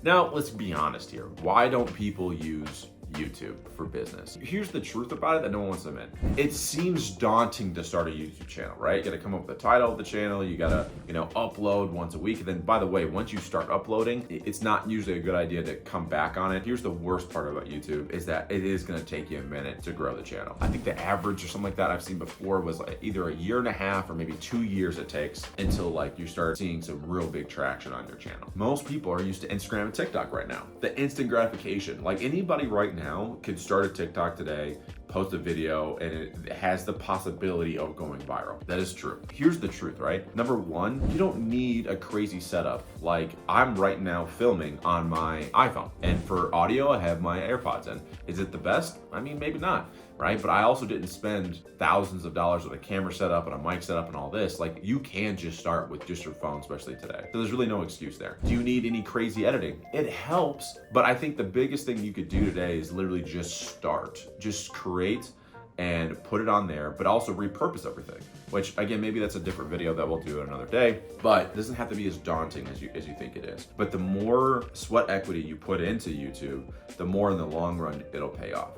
Now, let's be honest here. Why don't people use YouTube for business? Here's the truth about it that no one wants to admit. It seems daunting to start a YouTube channel, right? You gotta come up with the title of the channel, you gotta, upload once a week. And then, by the way, once you start uploading, it's not usually a good idea to come back on it. Here's the worst part about YouTube is that it is gonna take you a minute to grow the channel. I think the average or something like that I've seen before was like either a year and a half or maybe 2 years it takes until like you start seeing some real big traction on your channel. Most people are used to Instagram and TikTok right now. The instant gratification, like anybody right now could start a TikTok today, post a video, and it has the possibility of going viral. That is true. Here's the truth, right? Number one, you don't need a crazy setup. Like I'm right now filming on my iPhone, and for audio, I have my AirPods in. Is it the best? I mean, maybe not, right? But I also didn't spend thousands of dollars with a camera setup and a mic setup and all this. Like you can just start with just your phone, especially today. So there's really no excuse there. Do you need any crazy editing? It helps, but I think the biggest thing you could do today is literally just start. Just create and put it on there, but also repurpose everything, which again, maybe that's a different video that we'll do another day, but it doesn't have to be as daunting as you think it is. But the more sweat equity you put into YouTube, the more in the long run it'll pay off.